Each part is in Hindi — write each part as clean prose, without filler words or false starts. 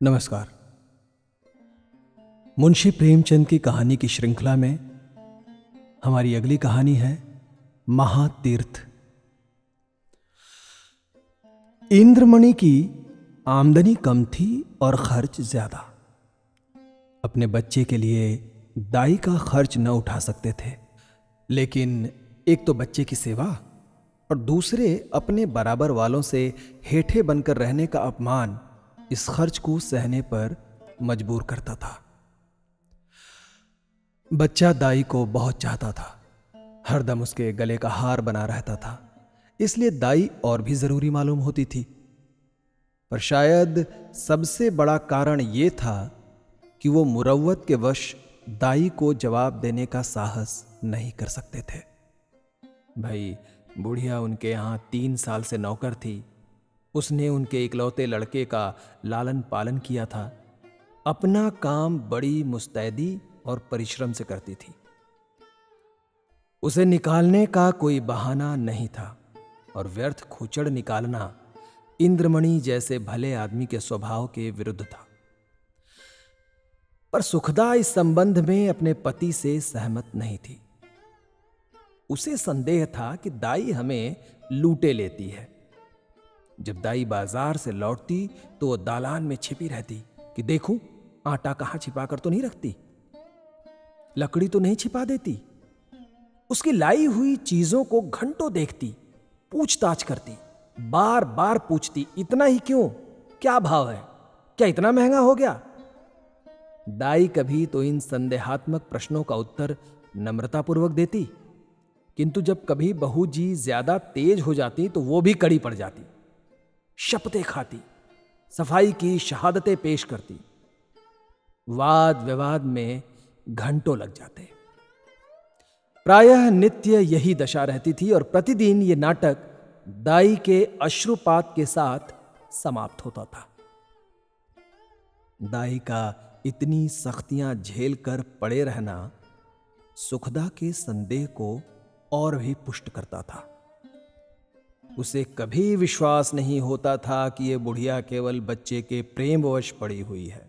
नमस्कार। मुंशी प्रेमचंद की कहानी की श्रृंखला में हमारी अगली कहानी है महातीर्थ। इंद्रमणि की आमदनी कम थी और खर्च ज्यादा। अपने बच्चे के लिए दाई का खर्च न उठा सकते थे, लेकिन एक तो बच्चे की सेवा और दूसरे अपने बराबर वालों से हेठे बनकर रहने का अपमान इस खर्च को सहने पर मजबूर करता था। बच्चा दाई को बहुत चाहता था, हरदम उसके गले का हार बना रहता था, इसलिए दाई और भी जरूरी मालूम होती थी। पर शायद सबसे बड़ा कारण यह था कि वो मुरव्वत के वश दाई को जवाब देने का साहस नहीं कर सकते थे। भाई, बुढ़िया उनके यहां 3 साल से नौकर थी। उसने उनके इकलौते लड़के का लालन पालन किया था। अपना काम बड़ी मुस्तैदी और परिश्रम से करती थी। उसे निकालने का कोई बहाना नहीं था और व्यर्थ खूचड़ निकालना इंद्रमणि जैसे भले आदमी के स्वभाव के विरुद्ध था। पर सुखदा इस संबंध में अपने पति से सहमत नहीं थी। उसे संदेह था कि दाई हमें लूटे लेती है। जब दाई बाजार से लौटती तो वो दालान में छिपी रहती कि देखूं आटा कहां छिपा कर तो नहीं रखती, लकड़ी तो नहीं छिपा देती। उसकी लाई हुई चीजों को घंटों देखती, पूछताछ करती, बार बार पूछती, इतना ही क्यों, क्या भाव है, क्या इतना महंगा हो गया। दाई कभी तो इन संदेहात्मक प्रश्नों का उत्तर नम्रतापूर्वक देती, किंतु जब कभी बहू जी ज्यादा तेज हो जाती तो वो भी कड़ी पड़ जाती, शपथें खाती, सफाई की शहादतें पेश करती। वाद विवाद में घंटों लग जाते। प्रायः नित्य यही दशा रहती थी और प्रतिदिन ये नाटक दाई के अश्रुपात के साथ समाप्त होता था। दाई का इतनी सख्तियां झेल कर पड़े रहना सुखदा के संदेह को और भी पुष्ट करता था। उसे कभी विश्वास नहीं होता था कि यह बुढ़िया केवल बच्चे के प्रेमवश पड़ी हुई है।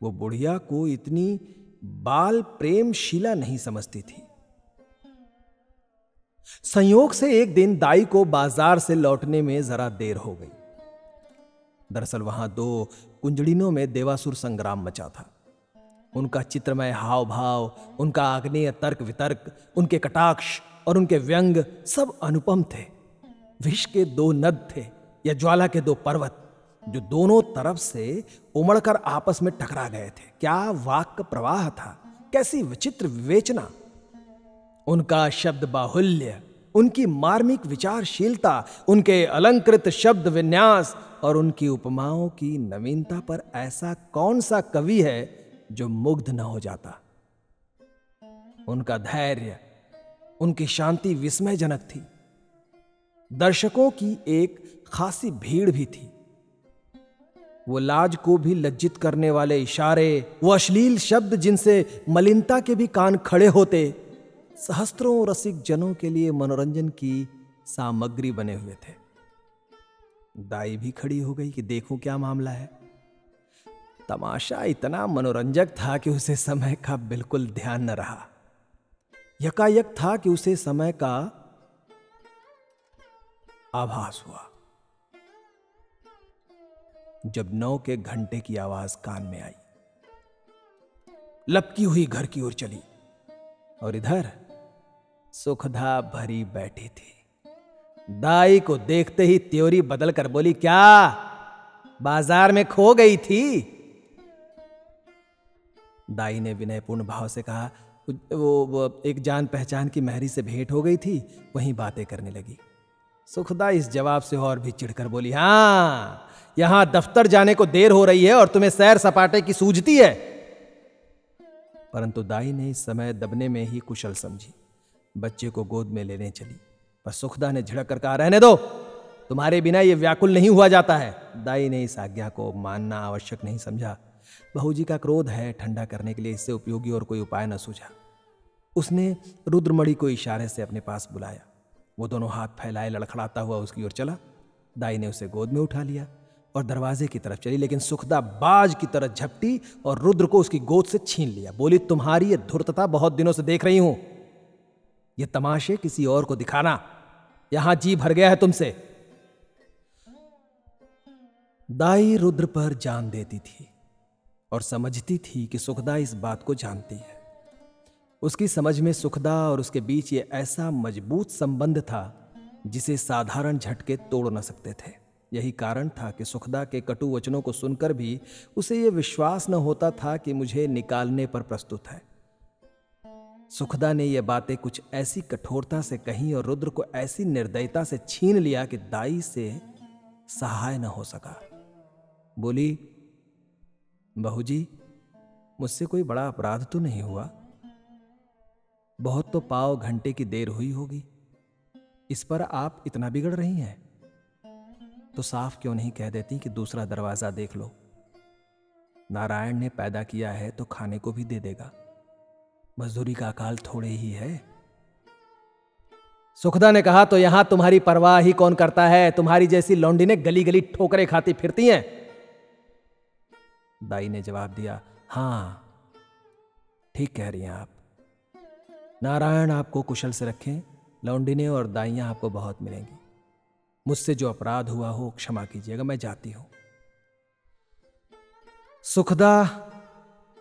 वो बुढ़िया को इतनी बाल प्रेमशीला नहीं समझती थी। संयोग से एक दिन दाई को बाजार से लौटने में जरा देर हो गई। दरअसल वहां 2 कुंजड़िनों में देवासुर संग्राम मचा था। उनका चित्रमय हाव भाव, उनका आग्नेय तर्क वितर्क, उनके कटाक्ष और उनके व्यंग सब अनुपम थे। विष के 2 नद थे या ज्वाला के 2 पर्वत, जो दोनों तरफ से उमड़कर आपस में टकरा गए थे। क्या वाक प्रवाह था, कैसी विचित्र विवेचना। उनका शब्द बाहुल्य, उनकी मार्मिक विचारशीलता, उनके अलंकृत शब्द विन्यास और उनकी उपमाओं की नवीनता पर ऐसा कौन सा कवि है जो मुग्ध न हो जाता। उनका धैर्य, उनकी शांति विस्मयजनक थी। दर्शकों की एक खासी भीड़ भी थी। वो लाज को भी लज्जित करने वाले इशारे, वो अश्लील शब्द जिनसे मलिनता के भी कान खड़े होते, सहस्त्रों रसिक जनों के लिए मनोरंजन की सामग्री बने हुए थे। दाई भी खड़ी हो गई कि देखूं क्या मामला है। तमाशा इतना मनोरंजक था कि उसे समय का बिल्कुल ध्यान न रहा। यकायक था कि उसे समय का आभास हुआ जब 9 के घंटे की आवाज कान में आई। लपकी हुई घर की ओर चली और इधर सुखदा भरी बैठी थी। दाई को देखते ही त्योरी बदल कर बोली, क्या बाजार में खो गई थी? दाई ने विनयपूर्ण भाव से कहा, वो एक जान पहचान की महरी से भेंट हो गई थी, वहीं बातें करने लगी। सुखदा इस जवाब से और भी चिढ़कर बोली, हां, यहां दफ्तर जाने को देर हो रही है और तुम्हें सैर सपाटे की सूझती है। परंतु दाई ने इस समय दबने में ही कुशल समझी। बच्चे को गोद में लेने चली, पर सुखदा ने झिड़क कर कहा, रहने दो, तुम्हारे बिना यह व्याकुल नहीं हुआ जाता है। दाई ने इस आज्ञा को मानना आवश्यक नहीं समझा। बहूजी का क्रोध है, ठंडा करने के लिए इससे उपयोगी और कोई उपाय न सूझा। उसने रुद्रमणि को इशारे से अपने पास बुलाया। वो दोनों हाथ फैलाए लड़खड़ाता हुआ उसकी ओर चला। दाई ने उसे गोद में उठा लिया और दरवाजे की तरफ चली, लेकिन सुखदा बाज की तरह झपटी और रुद्र को उसकी गोद से छीन लिया। बोली, तुम्हारी ये धूर्तता बहुत दिनों से देख रही हूं। ये तमाशे किसी और को दिखाना, यहां जी भर गया है तुमसे। दाई रुद्र पर जान देती थी और समझती थी कि सुखदा इस बात को जानती है। उसकी समझ में सुखदा और उसके बीच ये ऐसा मजबूत संबंध था जिसे साधारण झटके तोड़ न सकते थे। यही कारण था कि सुखदा के कटु वचनों को सुनकर भी उसे ये विश्वास न होता था कि मुझे निकालने पर प्रस्तुत है। सुखदा ने यह बातें कुछ ऐसी कठोरता से कही और रुद्र को ऐसी निर्दयता से छीन लिया कि दाई से सहाय न हो सका। बोली, बहू जी, मुझसे कोई बड़ा अपराध तो नहीं हुआ? बहुत तो पाव घंटे की देर हुई होगी, इस पर आप इतना बिगड़ रही हैं? तो साफ क्यों नहीं कह देती कि दूसरा दरवाजा देख लो? नारायण ने पैदा किया है तो खाने को भी दे देगा, मजदूरी का अकाल थोड़े ही है। सुखदा ने कहा, तो यहां तुम्हारी परवाह ही कौन करता है? तुम्हारी जैसी लौंडी ने गली गली ठोकरे खाती फिरती हैं। दाई ने जवाब दिया, हां ठीक कह रही हैं आप। नारायण आपको कुशल से रखें। लौंडिने और दाइयां आपको बहुत मिलेंगी। मुझसे जो अपराध हुआ हो क्षमा कीजिएगा, मैं जाती हूं। सुखदा,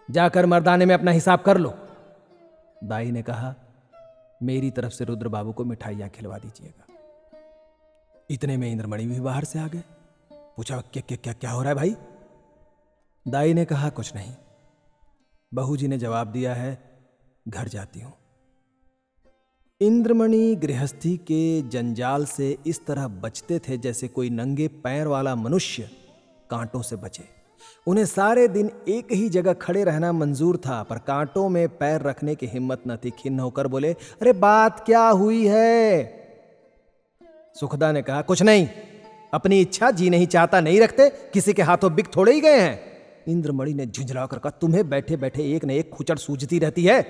जाकर मर्दाने में अपना हिसाब कर लो। दाई ने कहा, मेरी तरफ से रुद्र बाबू को मिठाइयां खिलवा दीजिएगा। इतने में इंद्रमणि भी बाहर से आ गए। पूछा, क्या क्या क्या क्या हो रहा है भाई? दाई ने कहा, कुछ नहीं। बहू जी ने जवाब दिया है, घर जाती हूं। इंद्रमणि गृहस्थी के जंजाल से इस तरह बचते थे जैसे कोई नंगे पैर वाला मनुष्य कांटों से बचे। उन्हें सारे दिन एक ही जगह खड़े रहना मंजूर था, पर कांटों में पैर रखने की हिम्मत न थी। खिन्न होकर बोले, अरे बात क्या हुई है? सुखदा ने कहा, कुछ नहीं, अपनी इच्छा जी नहीं चाहता नहीं रखते, किसी के हाथों बिक थोड़े ही गए हैं। इंद्रमणि ने झुंझला कर कहा, तुम्हें बैठे बैठे एक न एक खुचड़ सूझती रहती है।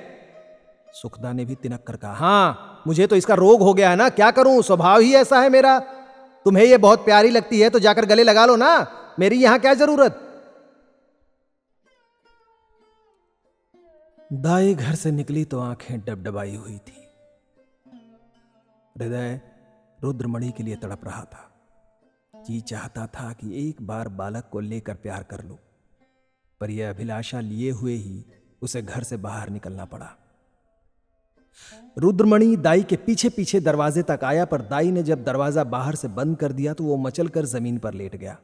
सुखदा ने भी तिनक कर कहा, हां मुझे तो इसका रोग हो गया है ना, क्या करूं, स्वभाव ही ऐसा है मेरा। तुम्हें यह बहुत प्यारी लगती है तो जाकर गले लगा लो ना, मेरी यहां क्या जरूरत। दाई घर से निकली तो आंखें डबडबाई हुई थी। हृदय रुद्रमणि के लिए तड़प रहा था। जी चाहता था कि एक बार बालक को लेकर प्यार कर लूं, पर यह अभिलाषा लिए हुए ही उसे घर से बाहर निकलना पड़ा। रुद्रमणि दाई के पीछे पीछे दरवाजे तक आया, पर दाई ने जब दरवाजा बाहर से बंद कर दिया तो वो मचलकर जमीन पर लेट गया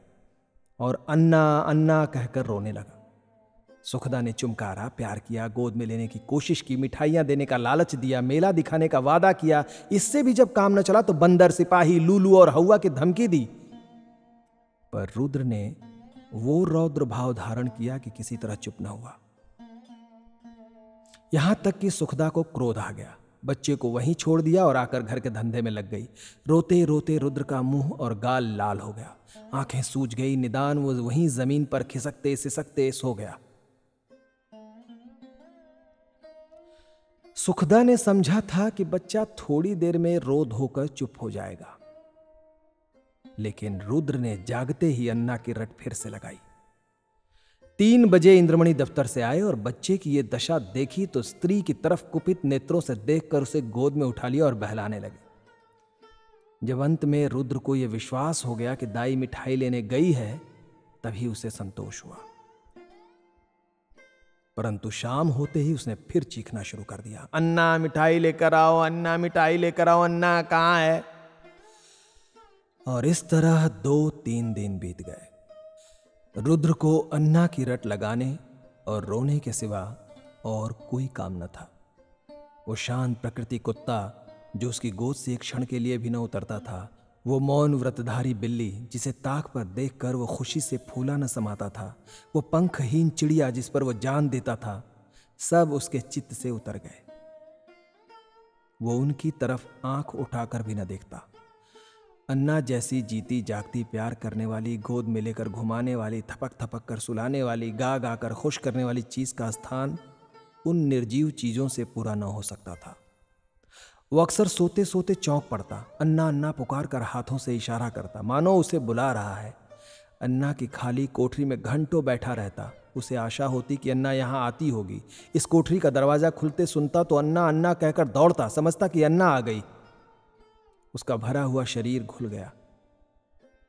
और अन्ना अन्ना कहकर रोने लगा। सुखदा ने चुमकारा, प्यार किया, गोद में लेने की कोशिश की, मिठाइयां देने का लालच दिया, मेला दिखाने का वादा किया। इससे भी जब काम न चला तो बंदर, सिपाही, लूलू और हवा की धमकी दी। पर रुद्र ने वो रौद्र भाव धारण किया कि किसी तरह चुप न हुआ। यहां तक कि सुखदा को क्रोध आ गया। बच्चे को वहीं छोड़ दिया और आकर घर के धंधे में लग गई। रोते रोते रुद्र का मुंह और गाल लाल हो गया, आंखें सूज गई। निदान वो वहीं जमीन पर खिसकते सिसकते सो गया। सुखदा ने समझा था कि बच्चा थोड़ी देर में रो धोकर चुप हो जाएगा, लेकिन रुद्र ने जागते ही अन्ना की रट फिर से लगाई। 3 बजे इंद्रमणि दफ्तर से आए और बच्चे की ये दशा देखी तो स्त्री की तरफ कुपित नेत्रों से देखकर उसे गोद में उठा लिया और बहलाने लगे। जब अंत में रुद्र को यह विश्वास हो गया कि दाई मिठाई लेने गई है, तभी उसे संतोष हुआ। परंतु शाम होते ही उसने फिर चीखना शुरू कर दिया, अन्ना मिठाई लेकर आओ, अन्ना मिठाई लेकर आओ, अन्ना कहां है? और इस तरह 2-3 दिन बीत गए। रुद्र को अन्ना की रट लगाने और रोने के सिवा और कोई काम न था। वो शांत प्रकृति कुत्ता जो उसकी गोद से एक क्षण के लिए भी न उतरता था, वो मौन व्रतधारी बिल्ली जिसे ताक पर देखकर वो खुशी से फूला न समाता था, वो पंखहीन चिड़िया जिस पर वो जान देता था, सब उसके चित्त से उतर गए। वो उनकी तरफ आंख उठाकर भी न देखता। अन्ना जैसी जीती जागती, प्यार करने वाली, गोद में लेकर घुमाने वाली, थपक थपक कर सुलाने वाली, गा गा कर खुश करने वाली चीज का स्थान उन निर्जीव चीजों से पूरा न हो सकता था। वो अक्सर सोते सोते चौंक पड़ता, अन्ना अन्ना पुकार कर हाथों से इशारा करता, मानो उसे बुला रहा है। अन्ना की खाली कोठरी में घंटों बैठा रहता। उसे आशा होती कि अन्ना यहाँ आती होगी। इस कोठरी का दरवाजा खुलते सुनता तो अन्ना अन्ना कहकर दौड़ता, समझता कि अन्ना आ गई। उसका भरा हुआ शरीर घुल गया,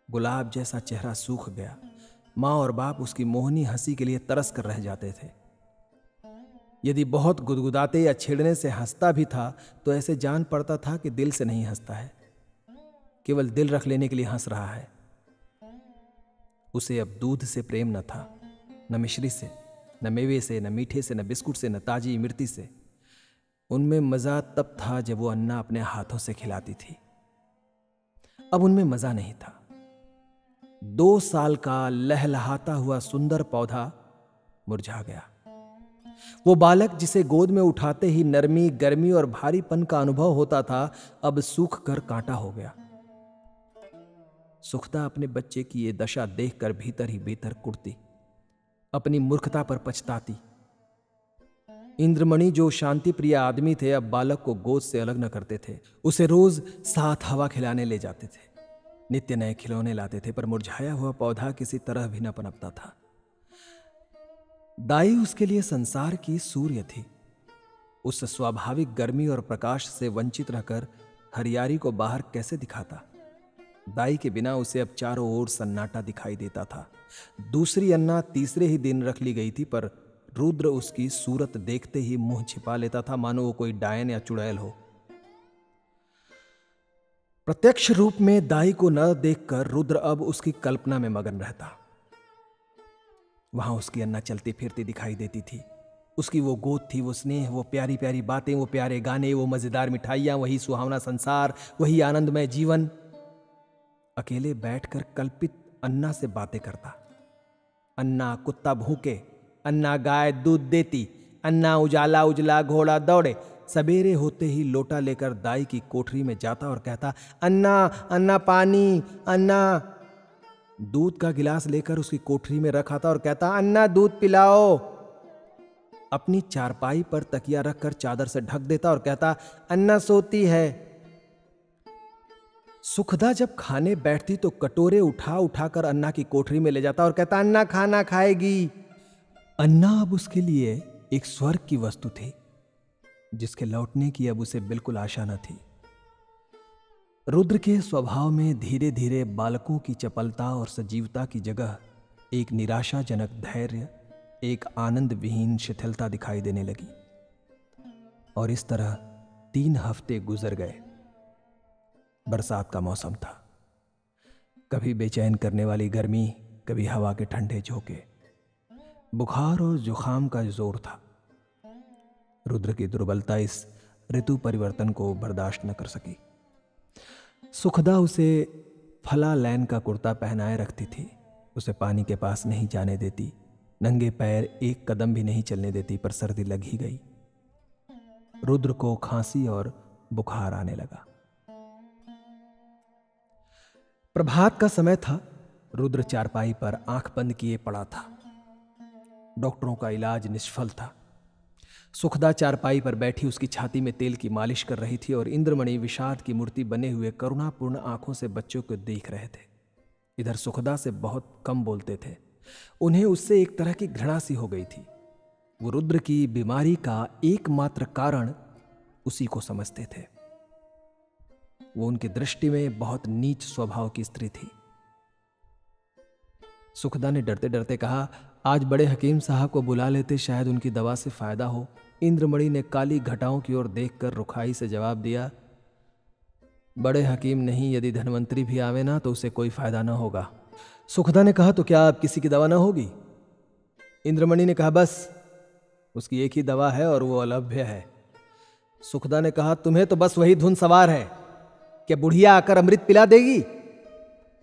गुलाब जैसा चेहरा सूख गया। माँ और बाप उसकी मोहनी हंसी के लिए तरस कर रह जाते थे। यदि बहुत गुदगुदाते या छेड़ने से हंसता भी था तो ऐसे जान पड़ता था कि दिल से नहीं हंसता है, केवल दिल रख लेने के लिए हंस रहा है। उसे अब दूध से प्रेम न था, न मिश्री से, न मेवे से, न मीठे से, न बिस्कुट से, न ताजी इमरती से। उनमें मजा तब था जब वो अन्ना अपने हाथों से खिलाती थी। अब उनमें मजा नहीं था। 2 साल का लहलहाता हुआ सुंदर पौधा मुरझा गया। वो बालक जिसे गोद में उठाते ही नरमी, गर्मी और भारीपन का अनुभव होता था, अब सूख कर कांटा हो गया। सुखदा अपने बच्चे की ये दशा देखकर भीतर ही भीतर कुड़ती, अपनी मूर्खता पर पछताती। इंद्रमणि जो शांति प्रिय आदमी थे, अब बालक को गोद से अलग न करते थे। उसे रोज साथ हवा खिलाने ले जाते थे, नित्य नए खिलौने लाते थे, पर मुरझाया हुआ पौधा किसी तरह भी न पनपता था। दाई उसके लिए संसार की सूर्य थी। उस स्वाभाविक गर्मी और प्रकाश से वंचित रहकर हरियारी को बाहर कैसे दिखाता। दाई के बिना उसे अब चारों ओर सन्नाटा दिखाई देता था। दूसरी अन्ना तीसरे ही दिन रख ली गई थी, पर रुद्र उसकी सूरत देखते ही मुंह छिपा लेता था, मानो वो कोई डायन या चुड़ैल हो। प्रत्यक्ष रूप में दाई को न देखकर रुद्र अब उसकी कल्पना में मगन रहता। वहां उसकी अन्ना चलती फिरती दिखाई देती थी। उसकी वो गोद थी, वो स्नेह, वो प्यारी प्यारी बातें, वो प्यारे गाने, वो मजेदार मिठाइयां, वही सुहावना संसार, वही आनंदमय जीवन। अकेले बैठकर कल्पित अन्ना से बातें करता। अन्ना कुत्ता भूके, अन्ना गाय दूध देती, अन्ना उजाला उजला घोड़ा दौड़े। सवेरे होते ही लोटा लेकर दाई की कोठरी में जाता और कहता, अन्ना अन्ना पानी, अन्ना। दूध का गिलास लेकर उसकी कोठरी में रख आता और कहता, अन्ना दूध पिलाओ। अपनी चारपाई पर तकिया रखकर चादर से ढक देता और कहता, अन्ना सोती है। सुखदा जब खाने बैठती तो कटोरे उठा उठाकर अन्ना की कोठरी में ले जाता और कहता, अन्ना खाना खाएगी। अन्ना अब उसके लिए एक स्वर्ग की वस्तु थी, जिसके लौटने की अब उसे बिल्कुल आशा न थी। रुद्र के स्वभाव में धीरे धीरे बालकों की चपलता और सजीवता की जगह एक निराशाजनक धैर्य, एक आनंद विहीन शिथिलता दिखाई देने लगी। और इस तरह 3 हफ्ते गुजर गए। बरसात का मौसम था। कभी बेचैन करने वाली गर्मी, कभी हवा के ठंडे झोंके, बुखार और जुखाम का जोर था। रुद्र की दुर्बलता इस ऋतु परिवर्तन को बर्दाश्त न कर सकी। सुखदा उसे फला लैन का कुर्ता पहनाए रखती थी। उसे पानी के पास नहीं जाने देती, नंगे पैर एक कदम भी नहीं चलने देती, पर सर्दी लग ही गई। रुद्र को खांसी और बुखार आने लगा। प्रभात का समय था। रुद्र चारपाई पर आंख बंद किए पड़ा था। डॉक्टरों का इलाज निष्फल था। सुखदा चारपाई पर बैठी उसकी छाती में तेल की मालिश कर रही थी और इंद्रमणि विषाद की मूर्ति बने हुए करुणापूर्ण आंखों से बच्चों को देख रहे थे। इधर सुखदा से बहुत कम बोलते थे। उन्हें उससे एक तरह की घृणा सी हो गई थी। वो रुद्र की बीमारी का एकमात्र कारण उसी को समझते थे। वो उनकी दृष्टि में बहुत नीच स्वभाव की स्त्री थी। सुखदा ने डरते डरते कहा, आज बड़े हकीम साहब को बुला लेते, शायद उनकी दवा से फायदा हो। इंद्रमणि ने काली घटाओं की ओर देखकर रुखाई से जवाब दिया, बड़े हकीम नहीं, यदि धनवंतरी भी आवे ना तो उसे कोई फायदा ना होगा। सुखदा ने कहा, तो क्या अब किसी की दवा ना होगी? इंद्रमणि ने कहा, बस उसकी एक ही दवा है और वो अलभ्य है। सुखदा ने कहा, तुम्हें तो बस वही धुन सवार है, क्या बुढ़िया आकर अमृत पिला देगी?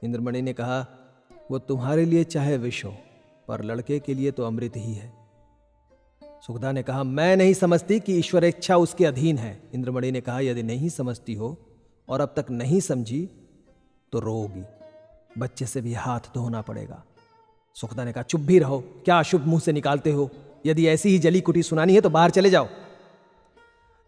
इंद्रमणि ने कहा, वो तुम्हारे लिए चाहे विष हो, पर लड़के के लिए तो अमृत ही है। सुखदा ने कहा, मैं नहीं समझती कि ईश्वर इच्छा उसके अधीन है। इंद्रमणि ने कहा, यदि नहीं समझती हो और अब तक नहीं समझी तो रोगी, बच्चे से भी हाथ धोना पड़ेगा। सुखदा ने कहा, चुप भी रहो, क्या अशुभ मुंह से निकालते हो? यदि ऐसी ही जली कुटी सुनानी है तो बाहर चले जाओ।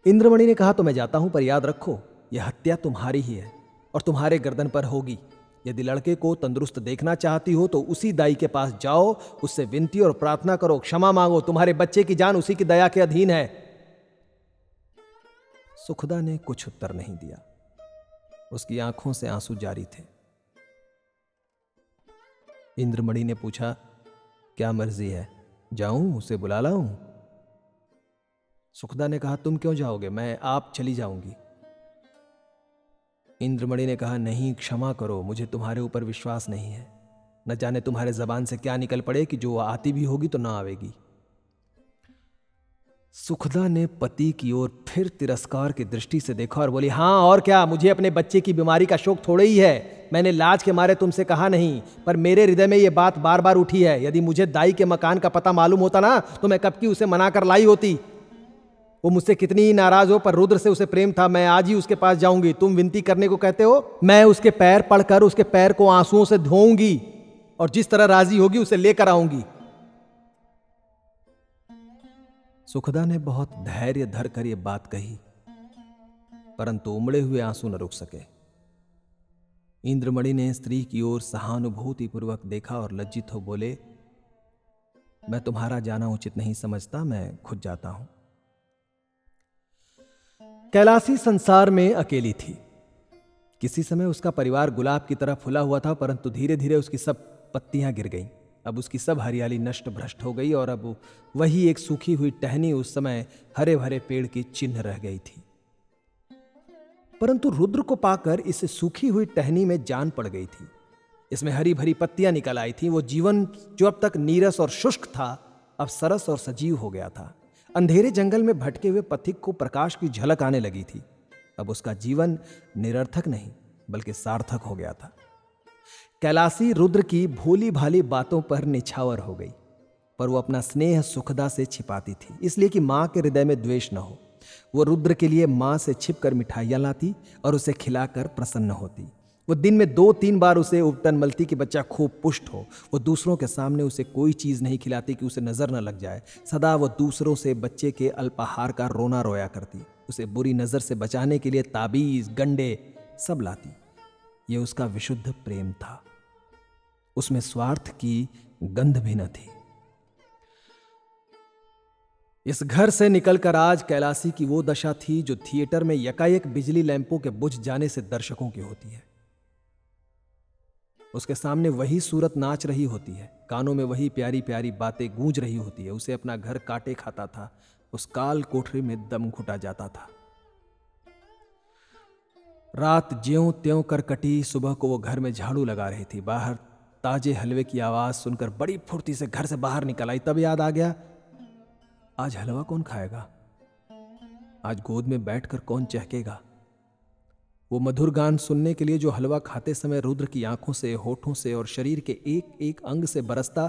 इंद्रमणि ने कहा, तो मैं जाता हूं, पर याद रखो यह हत्या तुम्हारी ही है और तुम्हारे गर्दन पर होगी। यदि लड़के को तंदुरुस्त देखना चाहती हो तो उसी दाई के पास जाओ, उससे विनती और प्रार्थना करो, क्षमा मांगो, तुम्हारे बच्चे की जान उसी की दया के अधीन है। सुखदा ने कुछ उत्तर नहीं दिया। उसकी आंखों से आंसू जारी थे। इंद्रमणि ने पूछा, क्या मर्जी है, जाऊं, उसे बुला लाऊं? सुखदा ने कहा, तुम क्यों जाओगे, मैं आप चली जाऊंगी। इंद्रमणि ने कहा, नहीं, क्षमा करो, मुझे तुम्हारे ऊपर विश्वास नहीं है। न जाने तुम्हारे जबान से क्या निकल पड़े कि जो आती भी होगी तो ना आवेगी। सुखदा ने पति की ओर फिर तिरस्कार की दृष्टि से देखा और बोली, हां और क्या, मुझे अपने बच्चे की बीमारी का शौक थोड़ा ही है। मैंने लाज के मारे तुमसे कहा नहीं, पर मेरे हृदय में यह बात बार बार उठी है। यदि मुझे दाई के मकान का पता मालूम होता ना तो मैं कब की उसे मना कर लाई होती। वो मुझसे कितनी ही नाराज हो, पर रुद्र से उसे प्रेम था। मैं आज ही उसके पास जाऊंगी। तुम विनती करने को कहते हो, मैं उसके पैर पड़कर उसके पैर को आंसुओं से धोऊंगी और जिस तरह राजी होगी उसे लेकर आऊंगी। सुखदा ने बहुत धैर्य धरकर यह बात कही, परंतु उमड़े हुए आंसू न रुक सके। इंद्रमणि ने स्त्री की ओर सहानुभूतिपूर्वक देखा और लज्जित हो बोले, मैं तुम्हारा जाना उचित नहीं समझता, मैं खुद जाता हूं। कैलासी संसार में अकेली थी। किसी समय उसका परिवार गुलाब की तरह फुला हुआ था, परंतु धीरे धीरे उसकी सब पत्तियां गिर गईं। अब उसकी सब हरियाली नष्ट भ्रष्ट हो गई और अब वही एक सूखी हुई टहनी उस समय हरे भरे पेड़ की चिन्ह रह गई थी। परंतु रुद्र को पाकर इस सूखी हुई टहनी में जान पड़ गई थी। इसमें हरी भरी पत्तियां निकल आई थी। वो जीवन जो अब तक नीरस और शुष्क था, अब सरस और सजीव हो गया था। अंधेरे जंगल में भटके हुए पथिक को प्रकाश की झलक आने लगी थी। अब उसका जीवन निरर्थक नहीं बल्कि सार्थक हो गया था। कैलासी रुद्र की भोली भाली बातों पर निछावर हो गई, पर वो अपना स्नेह सुखदा से छिपाती थी, इसलिए कि मां के हृदय में द्वेष न हो। वो रुद्र के लिए मां से छिपकर मिठाइयां लाती और उसे खिलाकर प्रसन्न होती। वो दिन में 2-3 बार उसे उपटन मलती कि बच्चा खूब पुष्ट हो। वो दूसरों के सामने उसे कोई चीज नहीं खिलाती कि उसे नजर न लग जाए। सदा वो दूसरों से बच्चे के अल्पाहार का रोना रोया करती। उसे बुरी नजर से बचाने के लिए ताबीज, गंडे सब लाती। ये उसका विशुद्ध प्रेम था। उसमें स्वार्थ की गंध भी न थी। इस घर से निकलकर आज कैलासी की वो दशा थी जो थिएटर में यकायक बिजली लैंपों के बुझ जाने से दर्शकों की होती है। उसके सामने वही सूरत नाच रही होती है, कानों में वही प्यारी प्यारी बातें गूंज रही होती है। उसे अपना घर काटे खाता था, उस काल कोठरी में दम घुटा जाता था। रात ज्यों त्यों कर कटी। सुबह को वो घर में झाड़ू लगा रही थी। बाहर ताजे हलवे की आवाज सुनकर बड़ी फुर्ती से घर से बाहर निकल आई। तब याद आ गया, आज हलवा कौन खाएगा, आज गोद में बैठकर कौन चहकेगा। वो मधुर गान सुनने के लिए जो हलवा खाते समय रुद्र की आंखों से, होठों से और शरीर के एक एक अंग से बरसता,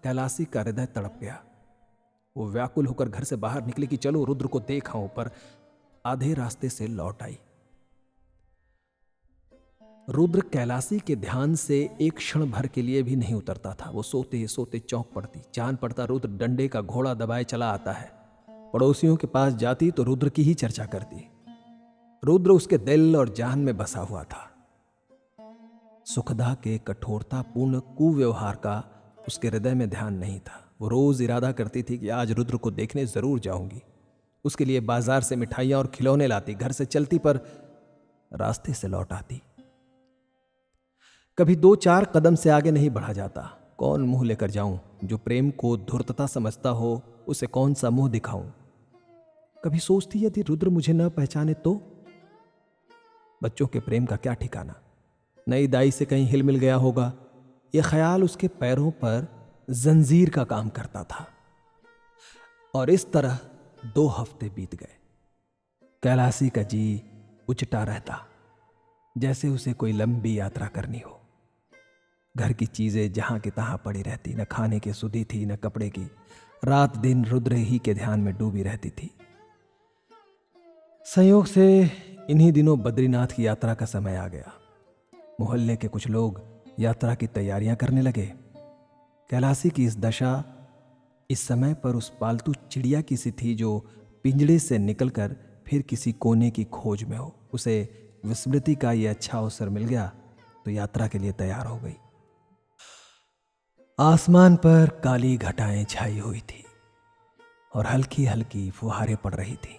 कैलासी का हृदय तड़प गया। वो व्याकुल होकर घर से बाहर निकली कि चलो रुद्र को देख आऊं, पर आधे रास्ते से लौट आई। रुद्र कैलासी के ध्यान से एक क्षण भर के लिए भी नहीं उतरता था। वो सोते सोते चौंक पड़ती। जान पड़ता रुद्र डंडे का घोड़ा दबाए चला आता है। पड़ोसियों के पास जाती तो रुद्र की ही चर्चा करती। रुद्र उसके दिल और जान में बसा हुआ था। सुखदा के कठोरतापूर्ण कुव्यवहार का उसके हृदय में ध्यान नहीं था। वो रोज इरादा करती थी कि आज रुद्र को देखने जरूर जाऊंगी। उसके लिए बाजार से मिठाइयां और खिलौने लाती, घर से चलती पर रास्ते से लौट आती। कभी 2-4 कदम से आगे नहीं बढ़ा जाता। कौन मुंह लेकर जाऊं, जो प्रेम को धूर्तता समझता हो उसे कौन सा मुंह दिखाऊं। कभी सोचती यदि रुद्र मुझे न पहचाने तो। बच्चों के प्रेम का क्या ठिकाना, नई दाई से कहीं हिल मिल गया होगा। यह ख्याल उसके पैरों पर जंजीर का काम करता था। और इस तरह 2 हफ्ते बीत गए। कैलासी का जी उचटा रहता, जैसे उसे कोई लंबी यात्रा करनी हो। घर की चीजें जहां की तहां पड़ी रहती, न खाने की सुधि थी न कपड़े की। रात दिन रुद्र ही के ध्यान में डूबी रहती थी। संयोग से इन्हीं दिनों बद्रीनाथ की यात्रा का समय आ गया। मोहल्ले के कुछ लोग यात्रा की तैयारियां करने लगे। कैलासी की इस दशा इस समय पर उस पालतू चिड़िया की सी थी जो पिंजड़े से निकलकर फिर किसी कोने की खोज में हो। उसे विस्मृति का यह अच्छा अवसर मिल गया तो यात्रा के लिए तैयार हो गई। आसमान पर काली घटाएं छाई हुई थी और हल्की हल्की फुहारें पड़ रही थी।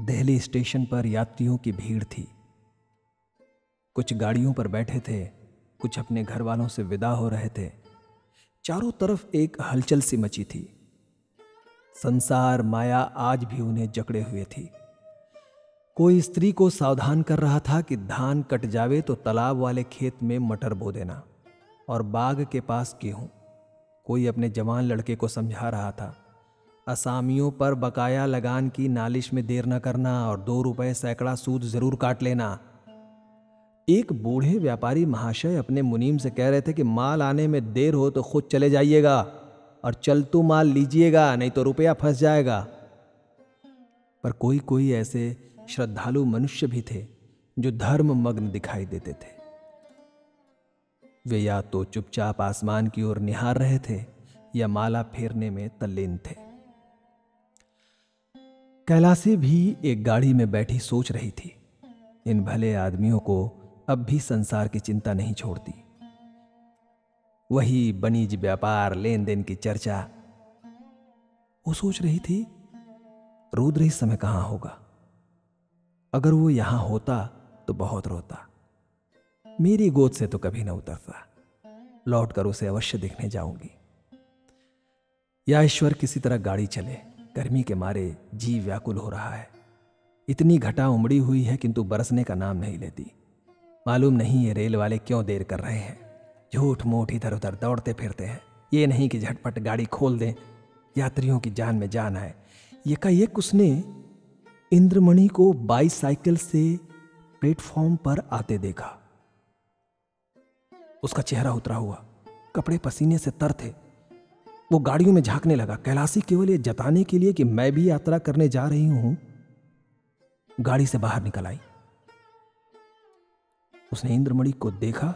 दिल्ली स्टेशन पर यात्रियों की भीड़ थी। कुछ गाड़ियों पर बैठे थे, कुछ अपने घर वालों से विदा हो रहे थे। चारों तरफ एक हलचल सी मची थी। संसार माया आज भी उन्हें जकड़े हुए थी। कोई स्त्री को सावधान कर रहा था कि धान कट जावे तो तालाब वाले खेत में मटर बो देना और बाग के पास गेहूं। कोई अपने जवान लड़के को समझा रहा था, असामियों पर बकाया लगान की नालिश में देर न करना और 2 रुपए सैकड़ा सूद जरूर काट लेना। एक बूढ़े व्यापारी महाशय अपने मुनीम से कह रहे थे कि माल आने में देर हो तो खुद चले जाइएगा और चलतू माल लीजिएगा, नहीं तो रुपया फंस जाएगा। पर कोई कोई ऐसे श्रद्धालु मनुष्य भी थे जो धर्म मग्न दिखाई देते थे। वे या तो चुपचाप आसमान की ओर निहार रहे थे या माला फेरने में तल्लीन थे। कैलासी भी एक गाड़ी में बैठी सोच रही थी, इन भले आदमियों को अब भी संसार की चिंता नहीं छोड़ती। वही बनीज व्यापार, लेन देन की चर्चा। वो सोच रही थी, रुद्र इस समय कहां होगा? अगर वो यहां होता तो बहुत रोता। मेरी गोद से तो कभी न उतरता। लौटकर उसे अवश्य देखने जाऊंगी। या ईश्वर किसी तरह गाड़ी चले, गर्मी के मारे जी व्याकुल हो रहा है। इतनी घटा उमड़ी हुई है किंतु बरसने का नाम नहीं लेती। मालूम नहीं ये रेल वाले क्यों देर कर रहे हैं। झूठ मूठ इधर उधर दौड़ते फिरते हैं। ये नहीं कि झटपट गाड़ी खोल दें, यात्रियों की जान में जान आए। एकाएक उसने इंद्रमणि को बाईसाइकिल से प्लेटफॉर्म पर आते देखा। उसका चेहरा उतरा हुआ, कपड़े पसीने से तर थे। वो गाड़ियों में झांकने लगा। कैलासी केवल ये जताने के लिए कि मैं भी यात्रा करने जा रही हूं, गाड़ी से बाहर निकल आई। उसने इंद्रमणि को देखा।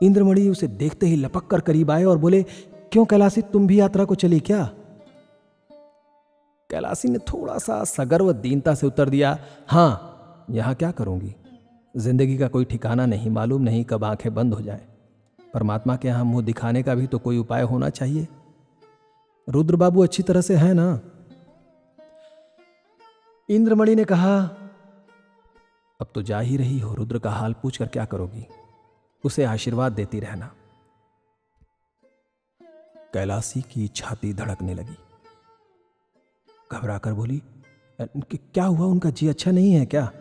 इंद्रमणि उसे देखते ही लपक कर करीब आए और बोले, क्यों कैलासी, तुम भी यात्रा को चली क्या? कैलासी ने थोड़ा सा सगर्व दीनता से उत्तर दिया, हां, यहां क्या करूंगी? जिंदगी का कोई ठिकाना नहीं, मालूम नहीं कब आंखें बंद हो जाए। परमात्मा के यहां मुंह दिखाने का भी तो कोई उपाय होना चाहिए। रुद्र बाबू अच्छी तरह से है ना? इंद्रमणि ने कहा, अब तो जा ही रही हो, रुद्र का हाल पूछकर क्या करोगी? उसे आशीर्वाद देती रहना। कैलासी की छाती धड़कने लगी। घबराकर बोली, क्या हुआ? उनका जी अच्छा नहीं है क्या?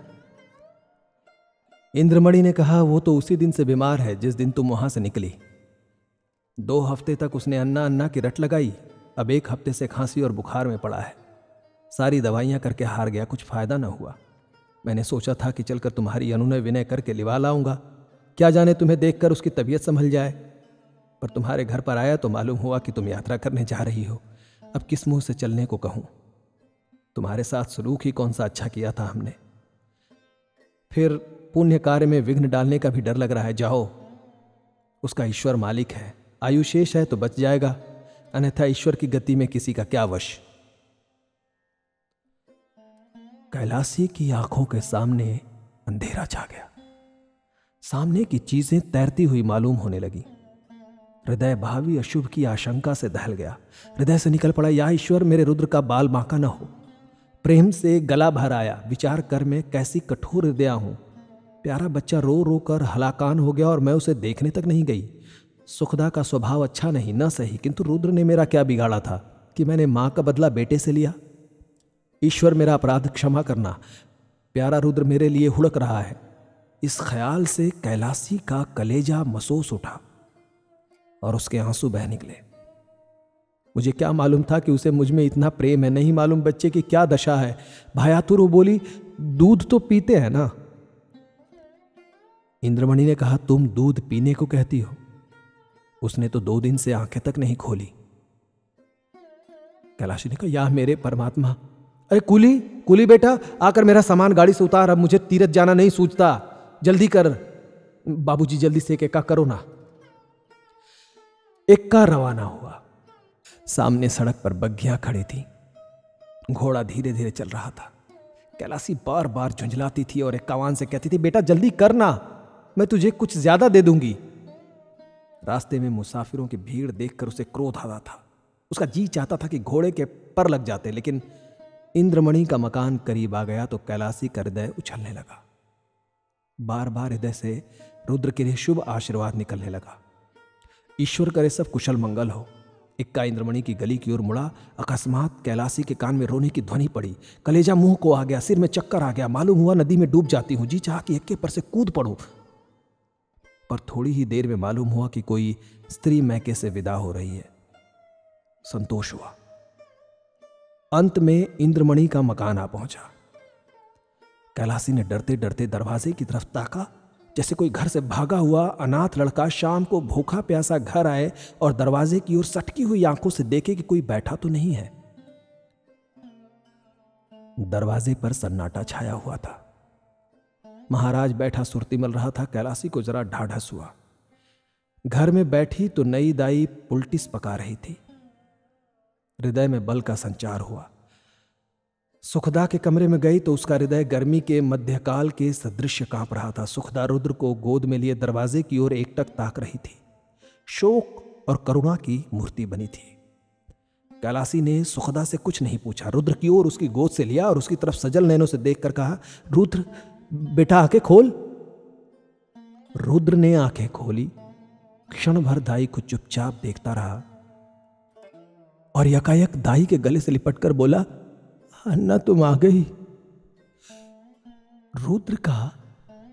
इंद्रमणि ने कहा, वो तो उसी दिन से बीमार है जिस दिन तुम वहां से निकली। 2 हफ्ते तक उसने अन्ना अन्ना की रट लगाई। अब 1 हफ्ते से खांसी और बुखार में पड़ा है। सारी दवाइयां करके हार गया, कुछ फायदा ना हुआ। मैंने सोचा था कि चलकर तुम्हारी अनुनय विनय करके लिवा लाऊंगा, क्या जाने तुम्हें देखकर उसकी तबीयत संभल जाए। पर तुम्हारे घर पर आया तो मालूम हुआ कि तुम यात्रा करने जा रही हो। अब किस मुंह से चलने को कहूं? तुम्हारे साथ सलूक ही कौन सा अच्छा किया था हमने। फिर पुण्य कार्य में विघ्न डालने का भी डर लग रहा है। जाओ, उसका ईश्वर मालिक है। आयु शेष है तो बच जाएगा, अन्यथा ईश्वर की गति में किसी का क्या वश। कैलासी की आंखों के सामने अंधेरा छा गया। सामने की चीजें तैरती हुई मालूम होने लगी। हृदय भावी अशुभ की आशंका से दहल गया। हृदय से निकल पड़ा, या ईश्वर मेरे रुद्र का बाल बांका न हो। प्रेम से गला भर आया। विचार कर मैं कैसी कठोर हृदया हूं। प्यारा बच्चा रो रो कर हलाकान हो गया और मैं उसे देखने तक नहीं गई। सुखदा का स्वभाव अच्छा नहीं, न सही, किंतु रुद्र ने मेरा क्या बिगाड़ा था कि मैंने मां का बदला बेटे से लिया। ईश्वर मेरा अपराध क्षमा करना। प्यारा रुद्र मेरे लिए हुड़क रहा है। इस ख्याल से कैलासी का कलेजा मसोस उठा और उसके आंसू बह निकले। मुझे क्या मालूम था कि उसे मुझ में इतना प्रेम है। नहीं मालूम बच्चे की क्या दशा है। भायातुर वो बोली, दूध तो पीते हैं ना? इंद्रमणि ने कहा, तुम दूध पीने को कहती हो? उसने तो 2 दिन से आंखें तक नहीं खोली। कैलाशी ने कहा, या मेरे परमात्मा, अरे कुली, कुली बेटा, आकर मेरा सामान गाड़ी से उतार। अब मुझे तीरथ जाना नहीं सूझता, जल्दी कर। बाबूजी जल्दी से एक एक्का करो ना। एक्का रवाना हुआ। सामने सड़क पर बग्घियां खड़ी थी। घोड़ा धीरे धीरे चल रहा था। कैलासी बार बार झुंझलाती थी और एक कावान से कहती थी, बेटा जल्दी करना, मैं तुझे कुछ ज्यादा दे दूंगी। रास्ते में मुसाफिरों की भीड़ देखकर उसे क्रोध आता था। उसका जी चाहता था कि घोड़े के पर लग जाते, लेकिन इंद्रमणि का मकान करीब आ गया तो कैलासी का हृदय उछलने लगा। बार बार हृदय से रुद्र के लिए शुभ आशीर्वाद निकलने लगा। ईश्वर करे सब कुशल मंगल हो। इक्का इंद्रमणि की गली की ओर मुड़ा। अकस्मात कैलासी के कान में रोने की ध्वनि पड़ी। कलेजा मुंह को आ गया, सिर में चक्कर आ गया। मालूम हुआ नदी में डूब जाती हूं। जी चाहा कि इक्के पर से कूद पड़ूं, पर थोड़ी ही देर में मालूम हुआ कि कोई स्त्री मैके से विदा हो रही है। संतोष हुआ। अंत में इंद्रमणि का मकान आ पहुंचा। कैलासी ने डरते डरते दरवाजे की तरफ ताका, जैसे कोई घर से भागा हुआ अनाथ लड़का शाम को भूखा प्यासा घर आए और दरवाजे की ओर सटकी हुई आंखों से देखे कि कोई बैठा तो नहीं है। दरवाजे पर सन्नाटा छाया हुआ था। महाराज बैठा सुरती मल रहा था। कैलासी को जरा ढाढ़स हुआ। घर में बैठी तो नई दाई पुलटिस पका रही थी। हृदय में बल का संचार हुआ। सुखदा के कमरे में गई तो उसका हृदय गर्मी के मध्यकाल के सदृश कांप रहा था। सुखदा रुद्र को गोद में लिए दरवाजे की ओर एकटक ताक रही थी। शोक और करुणा की मूर्ति बनी थी। कैलासी ने सुखदा से कुछ नहीं पूछा। रुद्र की ओर उसकी गोद से लिया और उसकी तरफ सजल नैनों से देखकर कहा, रुद्र बेटा आंखें खोल। रुद्र ने आंखें खोली। क्षण भर दाई को चुपचाप देखता रहा और यकायक दाई के गले से लिपटकर बोला, अन्ना तुम आ गई। रुद्र का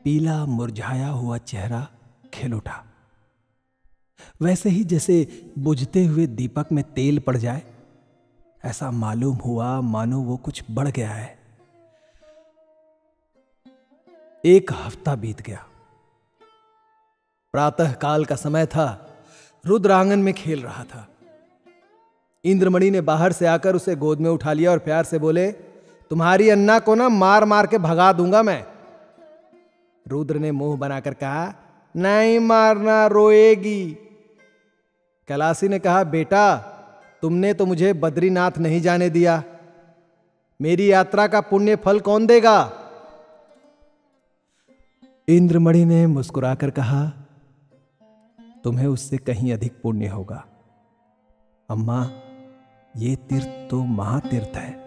पीला मुरझाया हुआ चेहरा खिल उठा, वैसे ही जैसे बुझते हुए दीपक में तेल पड़ जाए। ऐसा मालूम हुआ मानो वो कुछ बढ़ गया है। एक हफ्ता बीत गया। प्रातः काल का समय था। रुद्र आंगन में खेल रहा था। इंद्रमणि ने बाहर से आकर उसे गोद में उठा लिया और प्यार से बोले, तुम्हारी अन्ना को ना मार मार के भगा दूंगा मैं। रुद्र ने मुंह बनाकर कहा, नहीं मारना, रोएगी। कैलासी ने कहा, बेटा तुमने तो मुझे बद्रीनाथ नहीं जाने दिया, मेरी यात्रा का पुण्य फल कौन देगा? इंद्रमणि ने मुस्कुराकर कहा, तुम्हें उससे कहीं अधिक पुण्य होगा। अम्मा, ये तीर्थ तो महातीर्थ है।